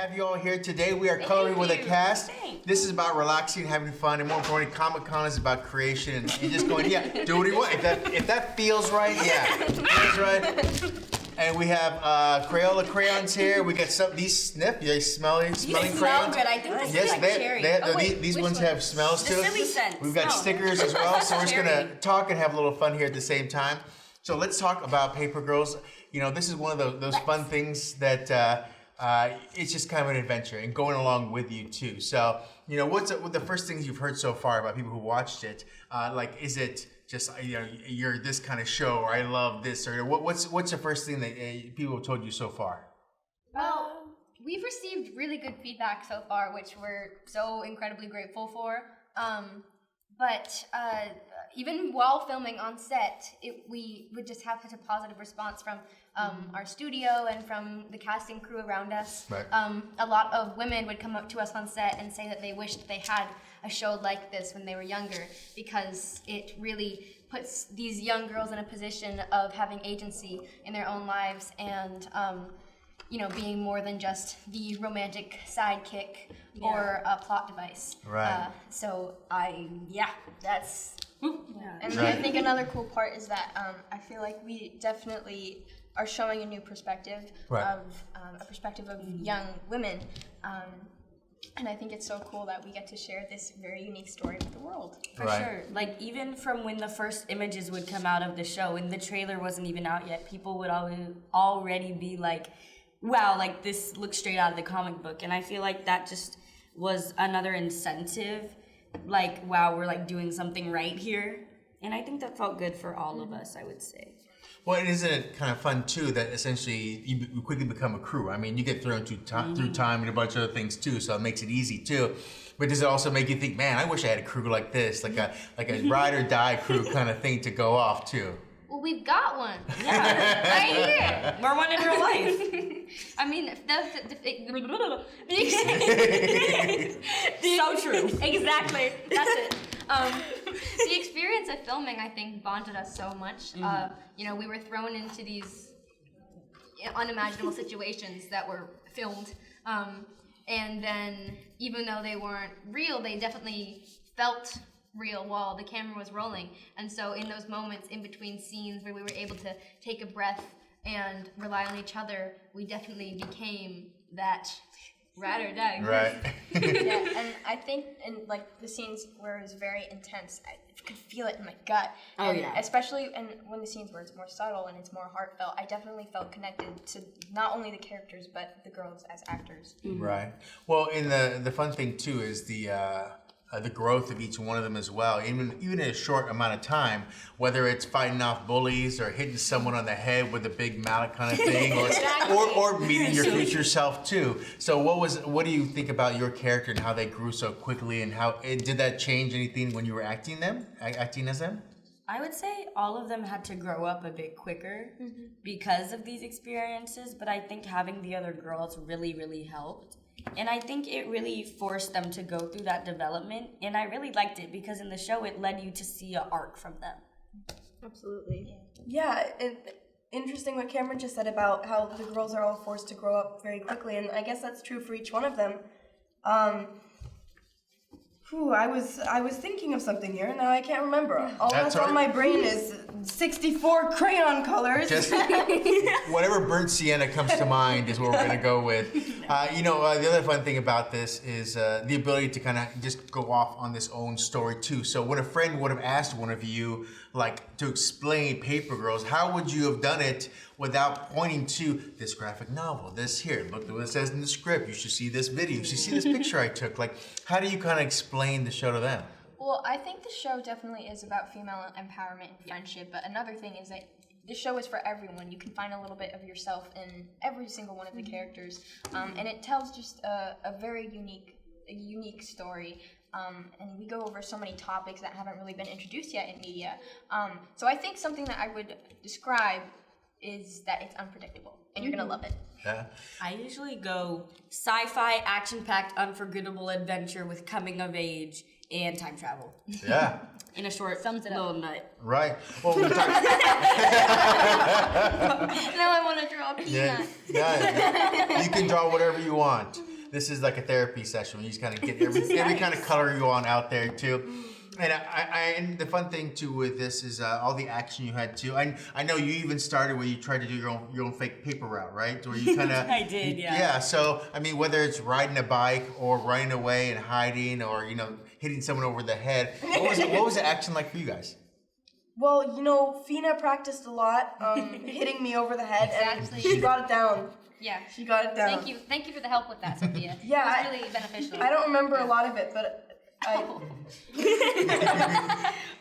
have you all here today. We are Coloring with a Cast. This is about relaxing, having fun, and more importantly, Comic-Con is about creation and just going, yeah, do what you want. If that feels right, yeah, feels right. And we have Crayola crayons here. We got these smelling crayons. Smell good. I think this is like cherry. These ones have smells too. The silly scent. We've got stickers as well, so we're just gonna talk and have a little fun here at the same time. So let's talk about Paper Girls. You know, this is one of those fun things that it's just kind of an adventure and going along with you too. So, you know, what's the first things you've heard so far about people who watched it? Like, is it just, you know, you're this kind of show, or I love this, or what's the first thing that people have told you so far? Well, we've received really good feedback so far, which we're so incredibly grateful for. But even while filming on set, we would just have such a positive response from our studio and from the casting crew around us. Right. A lot of women would come up to us on set and say that they wished they had a show like this when they were younger, because it really puts these young girls in a position of having agency in their own lives and you know, being more than just the romantic sidekick or a plot device. Right. That's. Yeah. And Right. I think another cool part is that I feel like we definitely are showing a new perspective Right. of a perspective of young women. And I think it's so cool that we get to share this very unique story with the world. For sure. Like, even from when the first images would come out of the show, and the trailer wasn't even out yet, people would already be like, wow, like, this looks straight out of the comic book. And I feel like that just was another incentive. Like, wow, we're, like, doing something right here. And I think that felt good for all of us, I would say. Well, and isn't it kind of fun too that essentially you quickly become a crew? I mean, you get thrown through time and a bunch of other things too, so it makes it easy too. But does it also make you think, man, I wish I had a crew like this, like a ride or die crew kind of thing to go off too? Well, we've got one. Yeah. Right here. We're one in real life. I mean, So true. Exactly. That's it. The experience of filming, I think, bonded us so much. You know, we were thrown into these unimaginable situations that were filmed. And then, even though they weren't real, they definitely felt real while the camera was rolling. And so in those moments in between scenes where we were able to take a breath and rely on each other, we definitely became that ride or die. Right. Yeah, and I think in like the scenes where it was very intense, I could feel it in my gut. Oh, and yeah. especially when the scenes where it's more subtle and it's more heartfelt, I definitely felt connected to not only the characters but the girls as actors. Right. Well, and the fun thing too is the growth of each one of them as well. Even in a short amount of time, whether it's fighting off bullies or hitting someone on the head with a big mallet kind of thing, or meeting your future self too. So what do you think about your character and how they grew so quickly, and how did that change anything when you were acting as them? I would say all of them had to grow up a bit quicker because of these experiences, but I think having the other girls really, really helped. And I think it really forced them to go through that development, and I really liked it because in the show it led you to see an arc from them. Absolutely. Yeah, interesting what Cameron just said about how the girls are all forced to grow up very quickly, and I guess that's true for each one of them. I was thinking of something here, and now I can't remember. All that's on my brain is 64 crayon colors. Just whatever burnt sienna comes to mind is what we're gonna go with. The other fun thing about this is the ability to kind of just go off on this own story too. So when a friend would have asked one of you, like, to explain Paper Girls, how would you have done it without pointing to this graphic novel, this here, look at what it says in the script, you should see this video, you should see this picture I took. Like, how do you kind of explain the show to them? Well, I think the show definitely is about female empowerment and friendship, but another thing is that the show is for everyone. You can find a little bit of yourself in every single one of the characters, and it tells just a very unique story. And we go over so many topics that haven't really been introduced yet in media. So I think something that I would describe is that it's unpredictable, and you're gonna love it. Yeah. I usually go sci-fi, action-packed, unforgettable adventure with coming of age and time travel. Yeah. In a short Sums it up. little nut. Right. Well, we talked. Now I want to draw a peanut. Yeah. You can draw whatever you want. this is like a therapy session. You just kind of get every kind of color you want out there too. And and the fun thing too with this is all the action you had too. I know you even started where you tried to do your own fake paper route, right? Where you kind of I did, yeah. Yeah. So I mean, whether it's riding a bike or running away and hiding, or hitting someone over the head, what was the action like for you guys? Well, Fina practiced a lot, hitting me over the head, Exactly. and she got it down. Yeah. She got it down. Thank you for the help with that, Sophia. Yeah, it was really beneficial. I don't remember a lot of it, but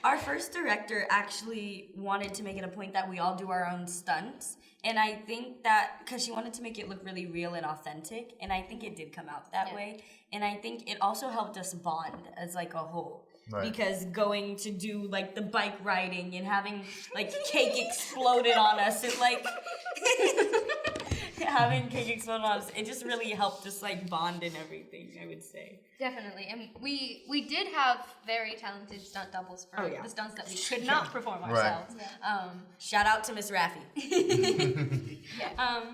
Our first director actually wanted to make it a point that we all do our own stunts. And I think that, because she wanted to make it look really real and authentic, and I think it did come out that way. And I think it also helped us bond as like a whole. Right. Because going to do like the bike riding and having like cake exploded on us and like having cake explode on us, it just really helped us like bond and everything, I would say. Definitely. And we did have very talented stunt doubles for the stunts that we could not perform ourselves. Right. Shout out to Miss Raffi.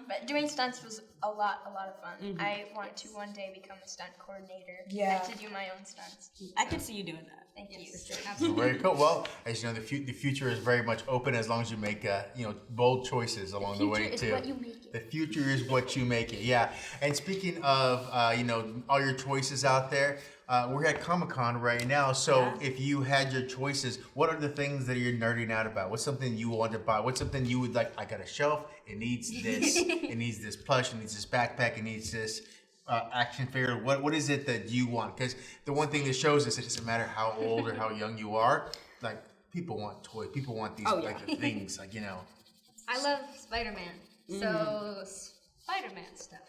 But doing stunts was a lot of fun. Mm-hmm. I want to one day become a stunt coordinator. Yeah. And to do my own stunts. I could see you doing that. Thank you. Absolutely. Very cool. Well, as you know, the future is very much open as long as you make bold choices along the way too. What you make it. The future is what you make it. Yeah. And speaking of all your choices out there, we're at Comic-Con right now. So if you had your choices, what are the things that you're nerding out about? What's something you want to buy? What's something you would like? I got a shelf. It needs this. It needs this plush. It needs this backpack. It needs this action figure. What is it that you want? Because the one thing that shows us, it doesn't matter how old or how young you are. Like people want toys. People want these the things. I love Spider-Man. So Spider-Man stuff.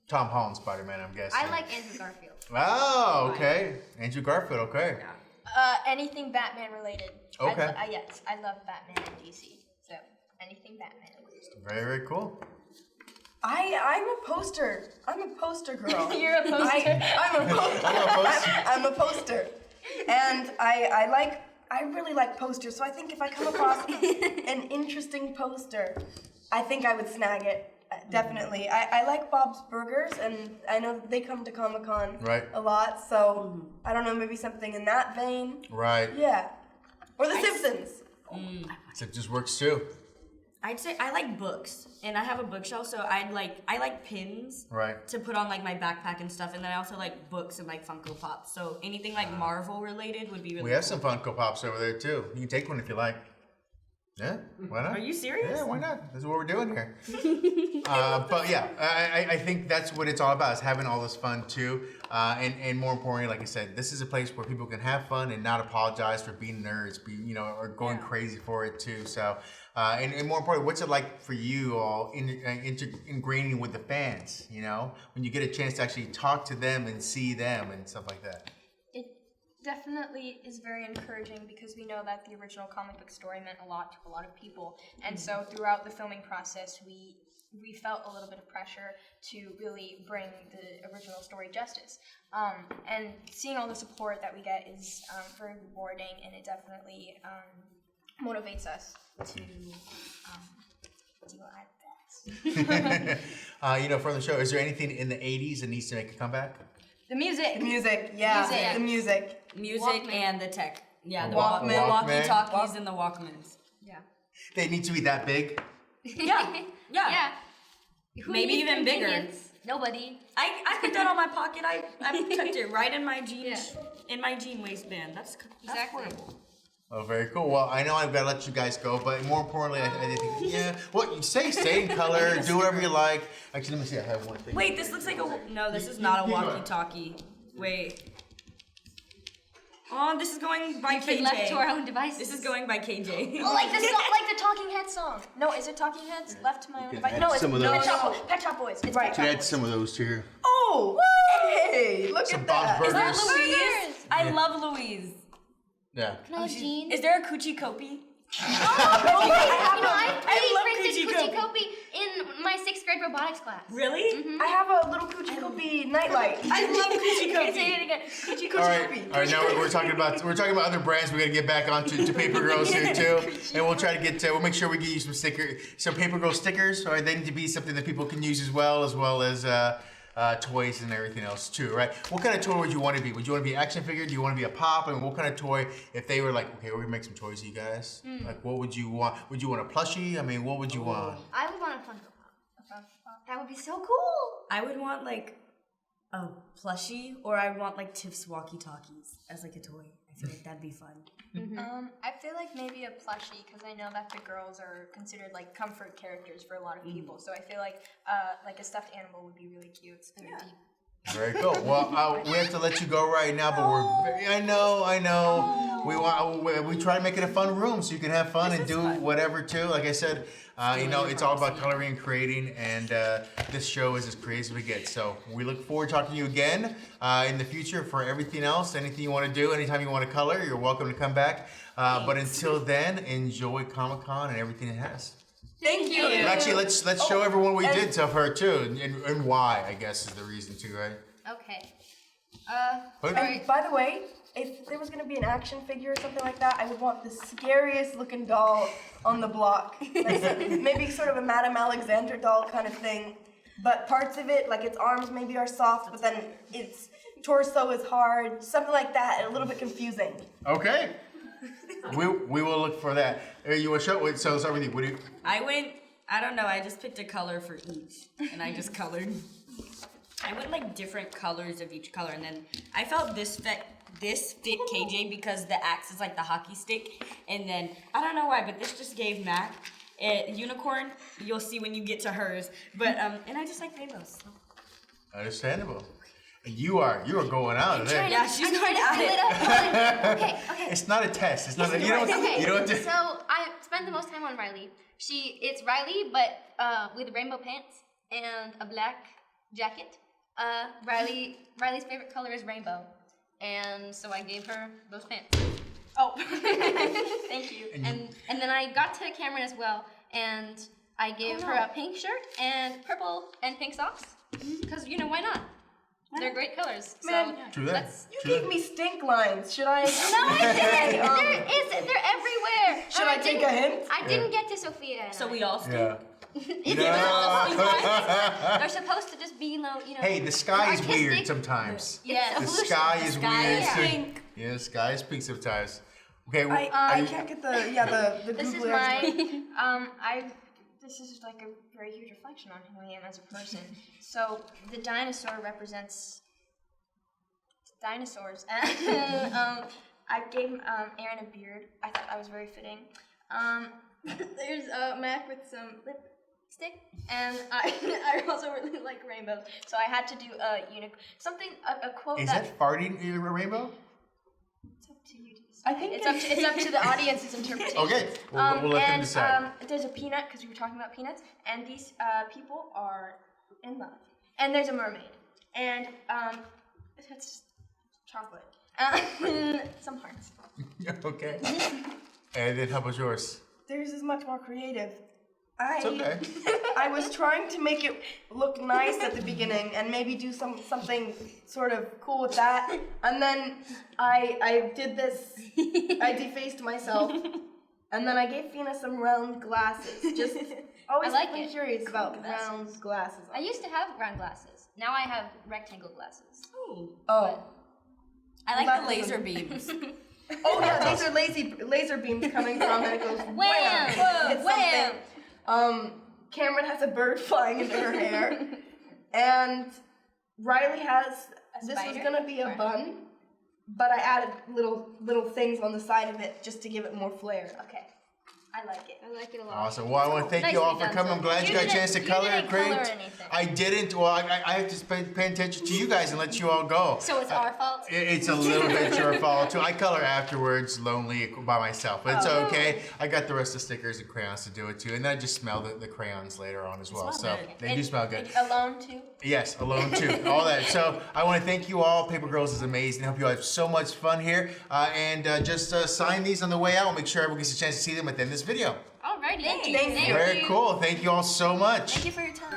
Tom Holland Spider-Man, I'm guessing. I like Andrew Garfield. Oh, okay. Andrew Garfield, okay. Anything Batman related. Okay. Yes, I love Batman and DC. So anything Batman related. Very, very cool. I'm a poster. I'm a poster girl. You're a poster. I'm a poster. And I really like posters. So I think if I come across an interesting poster, I think I would snag it. Definitely. I like Bob's Burgers, and I know that they come to Comic-Con a lot, so I don't know, maybe something in that vein. Right. Yeah. Or The Simpsons. Simpsons works too. I'd say I like books, and I have a bookshelf, so I like pins to put on like my backpack and stuff, and then I also like books and like Funko Pops. So anything like Marvel related would be really We have some Funko Pops over there too. You can take one if you like. Yeah, why not? Are you serious? Yeah, why not? This is what we're doing here. But yeah, I think that's what it's all about, is having all this fun too. And more importantly, like I said, this is a place where people can have fun and not apologize for being nerds, or going crazy for it too. So, and more importantly, what's it like for you all ingraining with the fans, when you get a chance to actually talk to them and see them and stuff like that? Definitely is very encouraging because we know that the original comic book story meant a lot to a lot of people, and so throughout the filming process we felt a little bit of pressure to really bring the original story justice, and seeing all the support that we get is very rewarding, and it definitely motivates us to do our best. From the show, is there anything in the 80s that needs to make a comeback? The music, the music, Music and the tech. Yeah, the Walkman. walkie-talkies and the Walkmans. Yeah. They need to be that big? Yeah. Who Maybe needs even bigger. convenience? Nobody. I put that on my pocket. I tucked it right in my jeans, in my jean waistband. That's Exactly. horrible. Oh, very cool. Well, I know I've got to let you guys go, but more importantly, I think, what you say, stay in color, do whatever you like. Actually, let me see. I have one thing. Wait, this looks like no, this is not a walkie-talkie. Wait. Oh, this is going by KJ. We've been left to our own devices. This is going by KJ. Oh, like the Talking Heads song. No, is it Talking Heads? Left to my own device. No, it's Pet Shop Boys. It's Pet Shop Boys. Add some of those here. Oh, hey, look Some at Bob's that. Is that Burgers. Louise? I love Louise. Yeah. Can I have jeans? Is there a Coochie Copy? I love printed Coochie Coochie Copy in my 6th grade robotics class. Really? I have a little Coochie Copy nightlight. I love Coochie Copy. Say it again. Coochie All Copy. right. Now we're talking about other brands. We got to get back onto to Paper Girls here too, and we'll try to get. We'll make sure we get you some Paper Girl stickers. All right, they need to be something that people can use as well as toys and everything else too, right? What kind of toy would you want to be? Would you want to be an action figure? Do you want to be a pop? I mean, what kind of toy, if they were like, okay, we're gonna make some toys for you guys, like what would you want? Would you want a plushie? I mean, what would you want? I would want a Funko Pop. That would be so cool. I would want like a plushie, or I would want like Tiff's walkie-talkies as like a toy. I feel like that'd be fun. I feel like maybe a plushie, because I know that the girls are considered like comfort characters for a lot of people. So I feel like a stuffed animal would be really cute. Very cool. Well, we have to let you go right now, but I know. We try to make it a fun room so you can have fun and do whatever too. Like I said, it's all about coloring and creating, and this show is as creative as we get. So we look forward to talking to you again in the future for everything else. Anything you want to do, anytime you want to color, you're welcome to come back. But until then, enjoy Comic-Con and everything it has. Thank you. Actually, let's show everyone what we did to her too, and why, I guess, is the reason too, right? Okay. And by the way, if there was gonna be an action figure or something like that, I would want the scariest looking doll on the block. Like, maybe sort of a Madame Alexander doll kind of thing. But parts of it, like its arms maybe are soft, but then its torso is hard. Something like that, a little bit confusing. Okay. We will look for that. You want to show? So start with you. What do you? I don't know, I just picked a color for each, and I just colored. I went like different colors of each color, and then I felt this fit KJ because the axe is like the hockey stick, and then I don't know why, but this just gave Mac a unicorn. You'll see when you get to hers, but and I just like rainbows. Understandable. And you are going out of there. Yeah, she's going to at it. Okay. It's not a test. It's not. You Okay. don't have to. So I spend the most time on Riley. It's Riley, but with rainbow pants and a black jacket. Riley's favorite color is rainbow, and so I gave her those pants. Oh, thank you. And then I got to Cameron as well, and I gave her a pink shirt and purple and pink socks, because why not? They're great colors. Man, True that. You gave me stink lines. Should I? No, I didn't. They're everywhere. Should I take a hint? I didn't get to Sophia. And So we all stink. Yeah. They're supposed to just be Hey, the sky is artistic. weird sometimes. Yes. The sky is weird. is too. pink. Yeah, the sky is pink sometimes. Okay. I can't get the This is Google my. This is like a very huge reflection on who I am as a person. So the dinosaur represents dinosaurs, and I gave Aaron a beard. I thought that was very fitting. There's Mac with some lipstick, and I also really like rainbows, so I had to do a a quote. Is that farting a rainbow? It's up to you to decide. I think it's up to the audience's interpretation. Okay, we'll let them decide. There's a peanut, because we were talking about peanuts, and these people are in love. And there's a mermaid, and it's chocolate. Some hearts. Okay. And then how about yours? Theirs is much more creative. It's okay. I was trying to make it look nice at the beginning and maybe do something sort of cool with that. And then I did this. I defaced myself. And then I gave Fina some round glasses. Just always I like been it. curious about round glasses. I used to have round glasses. Now I have rectangle glasses. Ooh. Oh. I like That the laser beams. Oh yeah, these are laser beams coming from, and it goes wham! Wham! It's Wham! something. Cameron has a bird flying into her hair, and Riley has. This was spider? gonna be a bun, but I added little things on the side of it just to give it more flair. Okay, I like it. I like it a lot. Awesome. Well, I want to thank you Nicely all for done, coming. I'm Zoe. glad you got a chance to color and You create. didn't color anything. I didn't. Well, I have to pay attention to you guys and let you all go. So it's our fault. It's a little bit your fault too. I color afterwards, lonely by myself, but it's okay. I got the rest of the stickers and crayons to do it too, and then I just smell the crayons later on as well. smell So good. they do smell good. Alone too. Yes, alone too, all that. So I want to thank you all. Paper Girls is amazing. I hope you all have so much fun here, and just sign these on the way out. Make sure everyone gets a chance to see them at the end of this video. Alrighty. Thank you. Very cool. Thank you all so much. Thank you for your time.